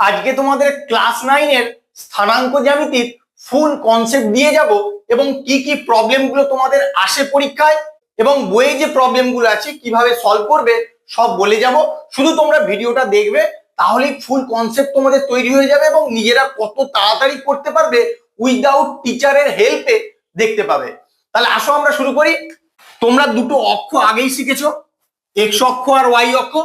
আজকে তোমাদের ক্লাস 9 এর স্থানাঙ্ক জ্যামিতির ফুল কনসেপ্ট দিয়ে যাব এবং কি কি প্রবলেমগুলো তোমাদের আসে পরীক্ষায় এবং বইয়ে যে প্রবলেমগুলো আছে কিভাবে সলভ করবে সব বলে যাব। শুধু তোমরা ভিডিওটা দেখবে, তাহলেই ফুল কনসেপ্ট তোমাদের তৈরি হয়ে যাবে এবং নিজেরা কত তাড়াতাড়ি করতে পারবে উইদাউট টিচারের হেল্পে দেখতে পাবে। তাহলে আসো আমরা শুরু করি। তোমরা দুটো অক্ষ আগেই শিখেছো, এক্স অক্ষ আর ওয়াই অক্ষ।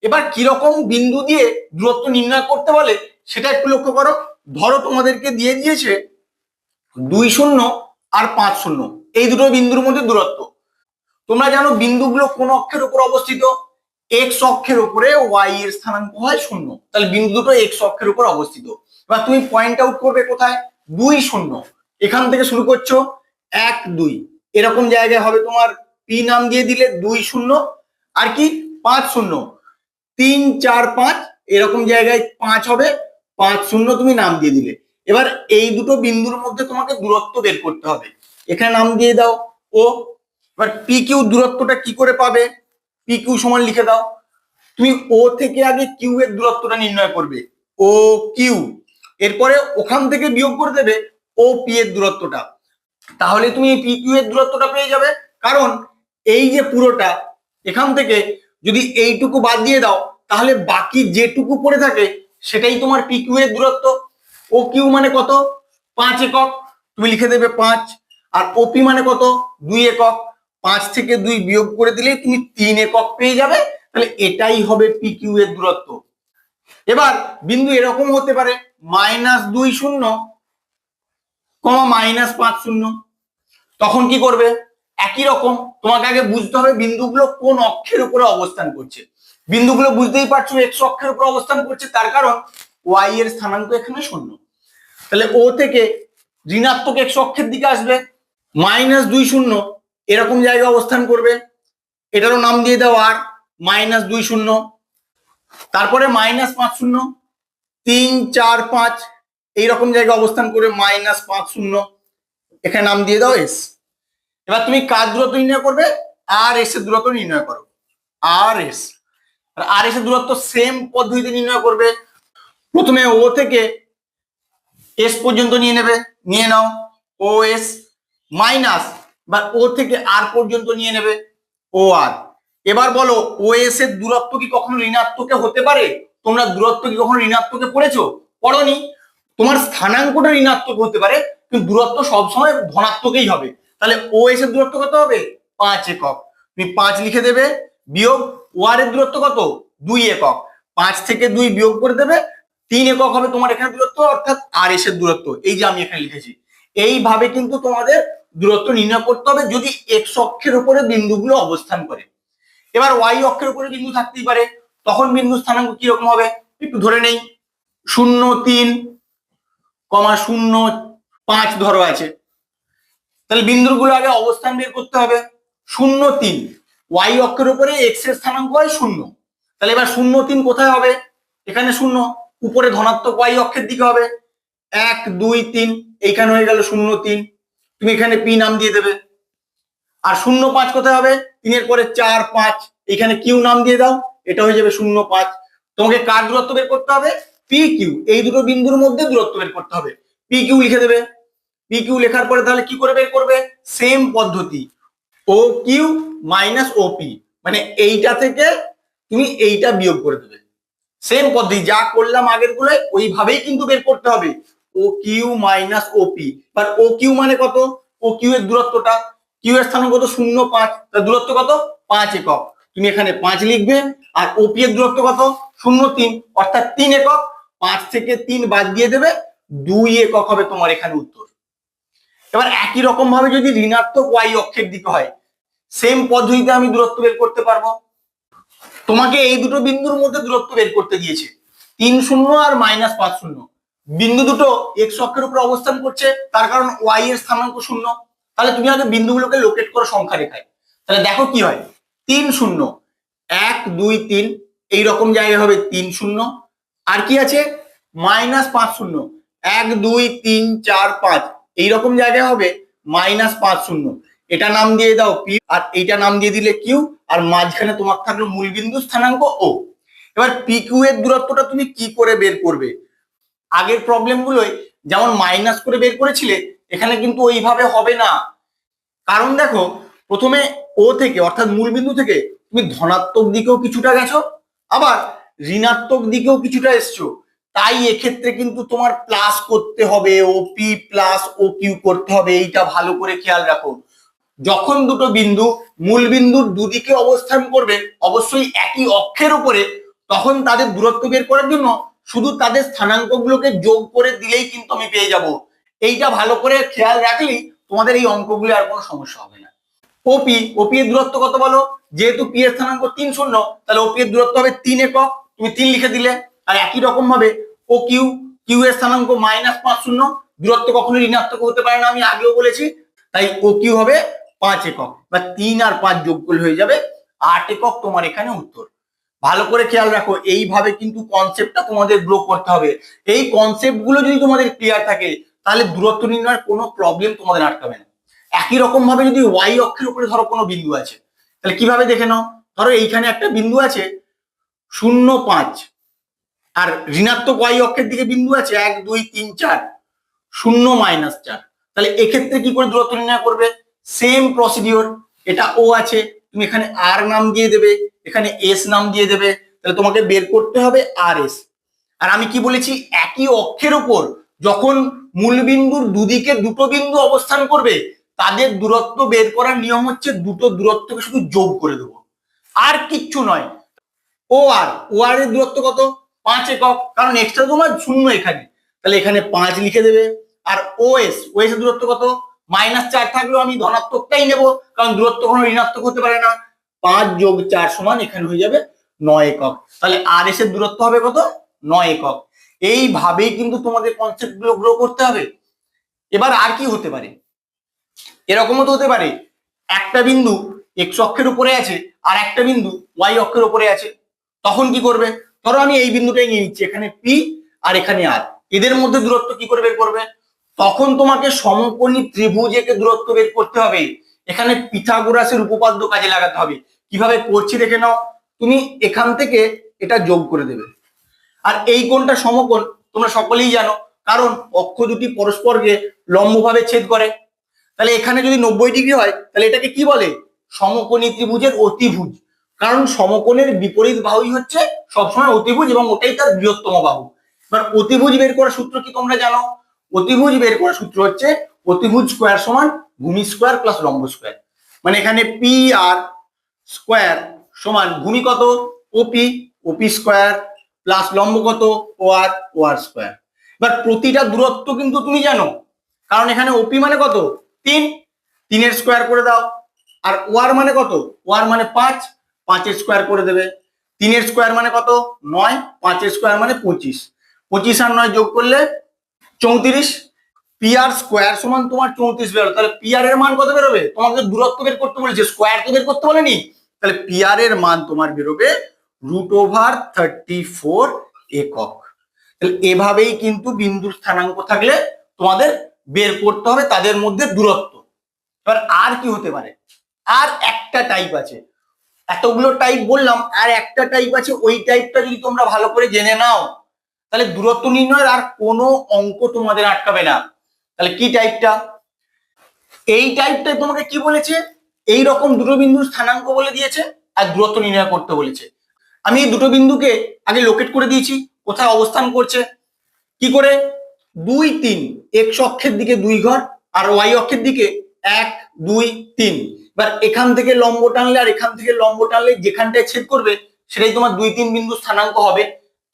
এবার কিরকম বিন্দু দিয়ে দূরত্ব নির্ণয় করতে বলে সেটা একটু লক্ষ্য করো। ধরো তোমাদেরকে দিয়ে দিয়েছে 2 0 আর 5 0, এই দুটো বিন্দুর মধ্যে দূরত্ব। তোমরা জানো বিন্দুগুলো কোন অক্ষের উপর অবস্থিত? এক্স অক্ষের উপরে ওয়াই এর স্থানাঙ্ক হয় 0, তাহলে বিন্দু দুটো এক্স অক্ষের উপর অবস্থিত। এবার তুমি পয়েন্ট আউট করবে কোথায়? 2 0, এখান থেকে শুরু করছো 1 2, এরকম জায়গায় হবে তোমার পি নাম দিয়ে দিলে 2 0, আর কি 5 0 3 4 5, এরকম জায়গায় 5 হবে 5 0 তুমি নাম দিয়ে দিলে। এবার এই দুটো বিন্দুর মধ্যে তোমাকে দূরত্ব বের করতে হবে, এখানে নাম দিয়ে দাও ও। এবার পি কিউ দূরত্বটা কি করে পাবে? পি কিউ সমান লিখে দাও। তুমি ও থেকে আগে কিউ এর দূরত্বটা নির্ণয় করবে, ও কিউ, এরপরে ওখান থেকে বিয়োগ করে দেবে ও পি এর দূরত্বটা, তাহলে তুমি পি কিউ এর দূরত্বটা পেয়ে যাবে। কারণ এই যে পুরোটা, এখান থেকে যদি এইটুকু বাদ দিয়ে দাও তাহলে বাকি যেটুকু পড়ে থাকে সেটাই তোমার পি কিউ এর দূরত্ব। ও কিউ মানে কত? 5 একক, তুমি লিখে দেবে 5। আর ওপি মানে কত? 2 একক। 5 থেকে 2 বিয়োগ করে দিলে তুমি 3 একক পেয়ে যাবে। তাহলে এটাই হবে পি কিউ এর দূরত্ব। এবার বিন্দু এরকম হতে পারে -2 0, -5 0। তখন কি করবে? একই রকম তোমাকে আগে বুঝতে হবে বিন্দুগুলো কোন অক্ষের উপরে অবস্থান করছে। বিন্দুগুলো বুঝতেই পারছো এক্স অক্ষের উপর অবস্থান করছে, তার কারণ ওয়াই এর স্থানাঙ্ক এখানে 0। তাহলে ও থেকে ঋণাত্মক এক্স অক্ষের দিকে আসবে, -2 0 এরকম জায়গায় অবস্থান করবে, এটারও নাম দিয়ে দাও আর -2 0। তারপরে -5 0 3 4 5 এইরকম জায়গায় অবস্থান করে -5 0, এখানে নাম দিয়ে দাও এস। এবার তুমি কার দূরত্ব নির্ণয় করবে? আর এস এর দূরত্ব নির্ণয় করো, আর এস। আর এস এর দূরত্ব সেম পদ্ধতিতে নির্ণয় করবে। প্রথমে ও থেকে এস পর্যন্ত নিয়ে নেবে, নিয়ে নাও ও এস, মাইনাস বা ও থেকে আর পর্যন্ত নিয়ে নেবে ও আর। এবার বলো ও এস এর দূরত্ব কি কখনো ঋণাত্মকে হতে পারে? তোমরা দূরত্ব কি কখনো ঋণাত্মকে পড়েছো? পড়োনি। তোমার স্থানাঙ্কটা ঋণাত্মক হতে পারে কিন্তু দূরত্ব সবসময় ধনাত্মকই হবে। তাহলে ও এস এর দূরত্ব কত হবে? 5 একক। তুমি 5 লিখে দেবে, বিয়োগ ও আর এর দূরত্ব কত? 2 একক। 5 থেকে 2 বিয়োগ করে দেবে, 3 একক হবে তোমার এখানে দূরত্ব, অর্থাৎ আর এস এর দূরত্ব এই যে আমি এখানে লিখেছি। এইভাবে কিন্তু তোমাদের দূরত্ব নির্ণয় করতে হবে যদি এক্স অক্ষের উপরে বিন্দুগুলো অবস্থান করে। এবার ওয়াই অক্ষের উপরে বিন্দু থাকতেই পারে, তখন বিন্দু স্থানাঙ্ক কিরকম হবে একটু ধরে নেই। 0 3, 0 5 ধরো আছে, তাহলে বিন্দুগুলো আগে অবস্থান বের করতে হবে। 0 3, ওয়াই অক্ষের উপরে এক্স এর স্থানাঙ্ক হয় 0, তাহলে এবার 0 3 কোথায় হবে? এখানে 0 উপরে ধনাত্মক ওয়াই অক্ষের দিকে হবে। 1 2 3 এইখানে হয়ে গেল 0 3, তুমি এখানে পি নাম দিয়ে দেবে। আর 0 5 কোথায় হবে? 3 এর পরে 4 5, এখানে কিউ নাম দিয়ে দাও, এটা হয়ে যাবে 0 5। তোমাকে কার দূরত্ব বের করতে হবে? পি কিউ, এই দুটো বিন্দুর মধ্যে দূরত্ব বের করতে হবে। পি কিউ লিখে দেবে। পি কিউ লেখার পরে তাহলে কি করে বের করবে? সেম পদ্ধতি, ও কিউ মাইনাস ও পি, মানে এইটা থেকে তুমি এইটা বিয়োগ করে দেবে। সেম পদ্ধতি যা করলাম আগের গুলোয় ওইভাবেই কিন্তু বের করতে হবে। O Q minus O P, but O Q মানে কত? ও কিউ এর দূরত্বটা, কিউ এর স্থানাঙ্ক কত? 0 5, তার দূরত্ব কত? 5 একক। তুমি এখানে 5 লিখবে। আর ও পি এর দূরত্ব কত? 0 3, অর্থাৎ 3 একক। 5 থেকে 3 বাদ দিয়ে দেবে, 2 একক হবে তোমার এখানে উত্তর। এবার একই রকম ভাবে যদি ঋণাত্মক ওয়াই অক্ষের দিকে হয়, সেম পদ্ধতিতে আমি দূরত্ব বের করতে পারবো। তোমাকে এই দুটো বিন্দুর মধ্যে দূরত্ব বের করতে দিয়েছে 3 0 আর -5 0। বিন্দু দুটো এক্স অক্ষের উপর অবস্থান করছে, তার কারণ ওয়াই এর স্থানাঙ্ক 0। তাহলে তুমি আগে বিন্দুগুলোকে লোকেট করো সংখ্যা রেখায়। তাহলে দেখো কি হয়, 3 0 1 2 3, এইরকম জায়গায় হবে 3 0। আর কি আছে? -5 0 1 2 3 4 5, এইরকম জায়গায় হবে -5 0। এটা নাম দিয়ে দাও পি, আর এইটা নাম দিয়ে দিলে কিউ, আর মাঝখানে তোমার থাকলো মূল বিন্দু স্থানাঙ্ক ও। এবার পিকিউ এর দূরত্বটা তুমি কি করে বের করবে? আগের প্রবলেমগুলোই যেমন মাইনাস করে বের করেছিলে, এখানে কিন্তু ওইভাবে হবে না। কারণ দেখো, প্রথমে ও থেকে অর্থাৎ মূলবিন্দু থেকে তুমি ধনাত্মক দিকেও কিছুটা গেছো, আবার ঋণাত্মক দিকেও কিছুটা এসছো। তাই এক্ষেত্রে কিন্তু তোমার প্লাস করতে হবে, ওপি প্লাস ও কিউ করতে হবে। এইটা ভালো করে খেয়াল রাখো। যখন দুটো বিন্দু মূল বিন্দুর দুদিকে অবস্থান করবে অবশ্যই একই অক্ষের উপরে, তখন তাদের দূরত্ব বের করার জন্য শুধু তাদের স্থানাঙ্কগুলোকে যোগ করে দিলেই কিন্তু আমি পেয়ে যাব। এইটা ভালো করে খেয়াল রাখলেই তোমাদের এই অঙ্কগুলি আর কোনো সমস্যা হবে না। ওপি এর দূরত্ব কত বলো? যেহেতু পি এর স্থানাঙ্ক 3 শূন্য, তাহলে ওপি এর দূরত্ব হবে 3 একক, তুমি 3 লিখে দিলে। আর একই রকম ভাবে ও কিউ এর স্থানাঙ্ক -5 শূন্য, দূরত্ব কখনো ঋণাত্মক হতে পারে না, আমি আগেও বলেছি। তাই ও কিউ হবে 5 একক, বা 3 আর 5 যোগ করলে হয়ে যাবে 8 একক। তোমার এখানে উত্তর। ভালো করে খেয়াল রাখো, এইভাবে কিন্তু কনসেপ্টটা তোমাদের গ্রো করতে হবে। এই কনসেপ্ট গুলো যদি তোমাদের ক্লিয়ার থাকে, তাহলে দূরত্ব নির্ণয়ের কোনো প্রবলেম তোমাদের আটকাবে না। একই রকম ভাবে যদি ওয়াই অক্ষের উপরে ধরো কোনো বিন্দু আছে, তাহলে কিভাবে দেখে নাও। ধরো এইখানে একটা বিন্দু আছে 0, 5, আর ঋণাত্মক ওয়াই অক্ষের দিকে বিন্দু আছে 1, 2, 3, 4, 0, -4। তাহলে এক্ষেত্রে কি করে দূরত্ব নির্ণয় করবে? Same procedure. এটা ও আছে, তুমি এখানে আর নাম দিয়ে দেবে, এখানে এস নাম দিয়ে দেবে। তাহলে তোমাকে বের করতে হবে আর এস। আর আমি কি বলেছি, একই অক্ষের উপর যখন মূলবিন্দুর দুদিকে দুটো বিন্দু অবস্থান করবে, তাদের দূরত্ব বের করার নিয়ম হচ্ছে দুটো দূরত্বকে শুধু যোগ করে দেবো, আর কিচ্ছু নয়। ও আর এর দূরত্ব কত? 5 একক, কারণ এক্সট্রা তোমার শূন্য এখানে, তাহলে এখানে 5 লিখে দেবে। আর ও এস এর দূরত্ব কত? -4 থাকলেও আমি ধনাত্মকটাই নেব, কারণ দূরত্ব কোনো ঋণাত্মক হতে পারে না। 5 + 4 সমান এখানে হয়ে যাবে 9 একক। তাহলে আর এস এর দূরত্ব হবে কত? 9 একক। এইভাবেই কিন্তু তোমাদের কনসেপ্ট গুলো গ্রো করতে হবে। এবার আর কি হতে পারে? এরকমও তো হতে পারে, একটা বিন্দু এক্স অক্ষের উপরে আছে আর একটা বিন্দু ওয়াই অক্ষের উপরে আছে। তখন কি করবে? ধরো আমি এই বিন্দুটাই নিয়ে নিচ্ছি, এখানে পি আর এখানে আর, এদের মধ্যে দূরত্ব কি করে বের করবে? তখন তোমাকে সমকোণী ত্রিভুজ এঁকে দূরত্ব বের করতে হবে। এখানে পিথাগোরাসের উপপাদ্য কাজে লাগাতে হবে। কিভাবে করছি দেখে নাও। তুমি এখান থেকে এটা যোগ করে দেবে, আর এই কোণটা সমকোণ তোমরা সকলেই জানো, কারণ অক্ষ দুটি পরস্পরকে লম্বভাবে ছেদ করে। তাহলে এখানে যদি 90 ডিগ্রি হয়, তাহলে এটাকে কি বলে? সমকোণী ত্রিভুজের অতিভুজ। কারণ সমকোণের বিপরীত বাহুই হচ্ছে সবসময় অতিভুজ, এবং ওটাই তার বৃহত্তম বাহু। এবার অতিভুজ বের করার সূত্র কি তোমরা জানো? অতিভুজ বের করার সূত্র হচ্ছে অতিভুজ স্কোয়ার সমান ভূমি স্কোয়ার প্লাস লম্ব স্কোয়ার। মানে এখানে পি আর স্কোয়ার সমান ভূমি কত? ওপি স্কোয়ার প্লাস লম্ব কত? ও আর স্কোয়ার। এবার প্রতিটা দূরত্ব কিন্তু তুমি জানো, কারণ এখানে ওপি মানে কত? 3, 3 স্কোয়ার করে দাও। আর ওয়ার মানে কত? ওয়ার মানে 5, 5 স্কোয়ার করে দেবে। 3 স্কোয়ার মানে কত? 9, 5 স্কোয়ার মানে 25, 25 আর 9 যোগ করলে 34। পি আর স্কোয়ার সমান তোমার 34 বেরোলো। তাহলে পি আর এর মান কত বেরোবে? তোমাকে দূরত্ব বের করতে বলেছে, স্কোয়ার তো বের করতে বলেনি। তাহলে পি আর এর মান তোমার বেরোবে √34 একক। তাহলে এভাবেই কিন্তু বিন্দুর স্থানাঙ্ক থাকলে তোমাদের বের করতে হবে তাদের মধ্যে দূরত্ব। এবার আর কি হতে পারে? আর একটা টাইপ আছে, এতগুলো টাইপ বললাম, আর একটা টাইপ আছে। ওই টাইপটা যদি তোমরা ভালো করে জেনে নাও, তাহলে দূরত্ব নির্ণয়ের আর কোনো অঙ্ক তোমাদের আটকাবে না। তাহলে কি টাইপটা? এই টাইপটা তোমাকে কি বলেছে? এই রকম দুটো বিন্দুর স্থানাঙ্ক বলে দিয়েছে আর দূরত্ব নির্ণয় করতে বলেছে। আমি এই দুটো বিন্দুকে আগে লোকেট করে দিয়েছি কোথায় অবস্থান করছে। কি করে? 2, 3, এক্স অক্ষের দিকে 2 ঘর আর ওয়াই অক্ষের দিকে 1, 2, 3। এবার এখান থেকে লম্ব টানলে আর এখান থেকে লম্ব টানলে যেখানটায় ছেদ করবে সেটাই তোমার 2, 3 বিন্দু স্থানাঙ্ক হবে।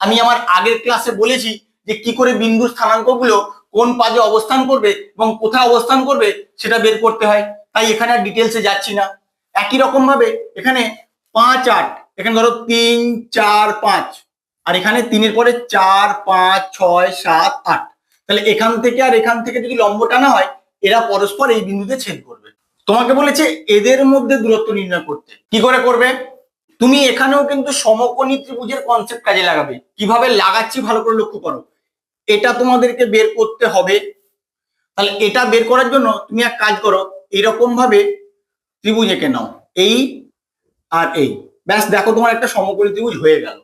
আমি আমার আগের ক্লাসে বলেছি যে কি করে বিন্দুর স্থানাঙ্কগুলো কোন পাদে অবস্থান করবে এবং কোথায় অবস্থান করবে সেটা বের করতে হয়, তাই এখানে আর ডিটেলসে যাচ্ছি না। একই রকম ভাবে এখানে 5, 8, এখানে ধরো 3, 4, 5, আর এখানে 3 পরে 4, 5, 6, 7, 8। তাহলে এখান থেকে আর এখান থেকে যদি লম্ব টানা হয়, এরা পরস্পর এই বিন্দুতে ছেদ করবে। তোমাকে বলেছে এদের মধ্যে দূরত্ব নির্ণয় করতে। কি করে করবে? তুমি এখানেও কিন্তু সমকোণী ত্রিভুজের কনসেপ্ট কাজে লাগাবে। কিভাবে লাগাচ্ছি ভালো করে লক্ষ্য করো। এটা তোমাদেরকে বের করতে হবে। তাহলে এটা বের করার জন্য তুমি এক কাজ করো, এইরকম ভাবে ত্রিভুজ এঁকে নাও, এই আর এই। ব্যাস, দেখো তোমার একটা সমকোণী ত্রিভুজ হয়ে গেল।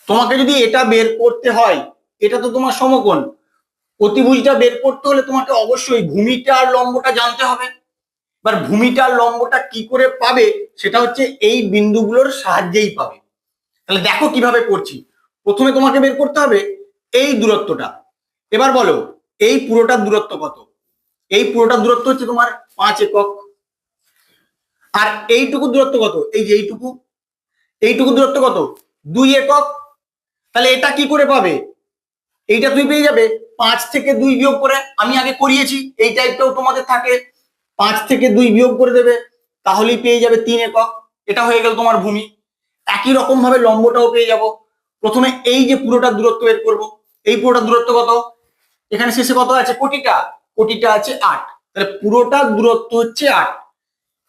তোমাকে যদি এটা বের করতে হয়, এটা তো তোমার সমকোণ, অতিভুজটা বের করতে হলে তোমাকে অবশ্যই ভূমিটা আর লম্বটা জানতে হবে। এবার ভূমিটা আর লম্বটা কি করে পাবে, সেটা হচ্ছে এই বিন্দুগুলোর সাহায্যেই পাবে। তাহলে দেখো কিভাবে করছি। প্রথমে তোমাকে বের করতে হবে এই দূরত্বটা। এবার বলো এই পুরোটার দূরত্ব কত? এই পুরোটার দূরত্ব হচ্ছে তোমার 5 একক। আর এইটুকু দূরত্ব কত? এই যে এইটুকু দূরত্ব কত? 2 একক। তাহলে এটা কি করে পাবে? এইটা তুমি পেয়ে যাবে 5 থেকে 2 বিয়োগ করে। আমি আগে করিয়েছি, এই টাইপটাও তোমাদের থাকে। 5 থেকে 2 বিয়োগ করে দেবে, তাহলেই পেয়ে যাবে 3 একক। এটা হয়ে গেল তোমার ভূমি। একই রকম ভাবে লম্বটাও পেয়ে যাব। প্রথমে এই যে পুরোটা দূরত্ব বের করব। এই পুরোটা দূরত্ব কত? এখানে শেষে কত আছে? কোটিটা আছে 8। তাহলে পুরোটা দূরত্ব হচ্ছে 8।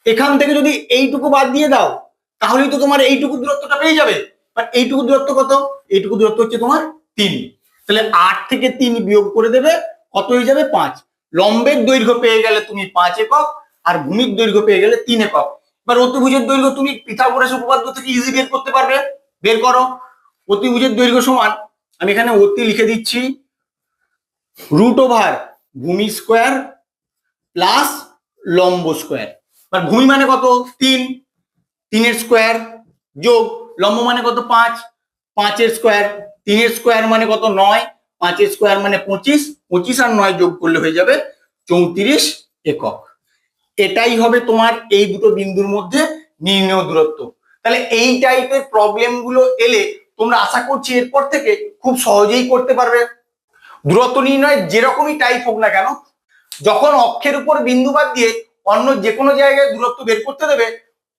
এখান থেকে যদি এইটুকু বাদ দিয়ে দাও, তাহলেই তো তোমার এইটুকু দূরত্বটা পেয়ে যাবে। বাট এইটুকু দূরত্ব কত? এইটুকু দূরত্ব হচ্ছে তোমার 3। তাহলে 8 থেকে 3 বিয়োগ করে দেবে, কত হয়ে যাবে? 5। লম্বের দৈর্ঘ্য পেয়ে গেলে তুমি 5 একক, আর ভূমির দৈর্ঘ্য পেয়ে গেলে 3 একক। এবার অতিভুজের দৈর্ঘ্য তুমি পিথাগোরাস উপপাদ্য থেকে ইজি বের করতে পারবে। বের করো। অতিভুজের দৈর্ঘ্য সমান, আমি এখানে অতি লিখে দিচ্ছি, √, ভূমি স্কোয়ার প্লাস লম্ব স্কোয়ার। এবার ভূমি মানে কত? 3, 3 স্কোয়ার যোগ লম্ব মানে কত? 5, 5 স্কোয়ার। 3 স্কোয়ার মানে কত? 9, 5 স্কোয়ার মানে 25, 25 আর 9 যোগ করলে হয়ে যাবে 34 একক। এটাই হবে তোমার এই দুটো বিন্দুর মধ্যে নির্ণেয় দূরত্ব। তাহলে এই টাইপের প্রবলেম গুলো এলে তোমরা আশা করছি এরপর থেকে খুব সহজেই করতে পারবে। দূরত্ব নির্ণয় যেরকমই টাইপ হোক না কেন, যখন অক্ষের উপর বিন্দু বাদ দিয়ে অন্য যে কোনো জায়গায় দূরত্ব বের করতে দেবে,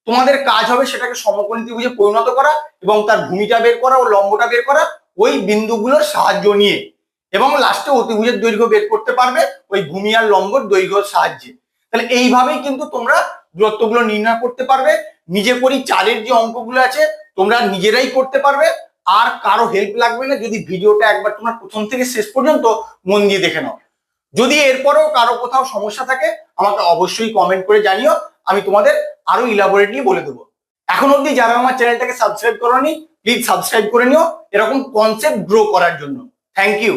তোমাদের কাজ হবে সেটাকে সমকোণী ত্রিভুজে পরিণত করা এবং তার ভূমিটা বের করা ও লম্বটা বের করা ওই বিন্দুগুলোর সাহায্য নিয়ে, এবং লাস্টে অতিভুজের দৈর্ঘ্য বের করতে পারবে ওই ভূমি আর লম্বর দৈর্ঘ্যের সাহায্যে। তাহলে এইভাবেই কিন্তু তোমরা দূরত্বগুলো নির্ণয় করতে পারবে। নিজে করি 4-এর যে অঙ্কগুলো আছে তোমরা নিজেরাই করতে পারবে, আর কারো হেল্প লাগবে না, যদি ভিডিওটা একবার তোমরা প্রথম থেকে শেষ পর্যন্ত মন দিয়ে দেখে নাও। যদি এরপরেও কারো কোথাও সমস্যা থাকে আমাকে অবশ্যই কমেন্ট করে জানিও, আমি তোমাদের আরো ইলাবোরেটলি বলে দেবো। এখন অবধি যারা আমার চ্যানেলটাকে সাবস্ক্রাইব করোনি, প্লিজ সাবস্ক্রাইব করে নিও এরকম কনসেপ্ট গ্রো করার জন্য। Thank you.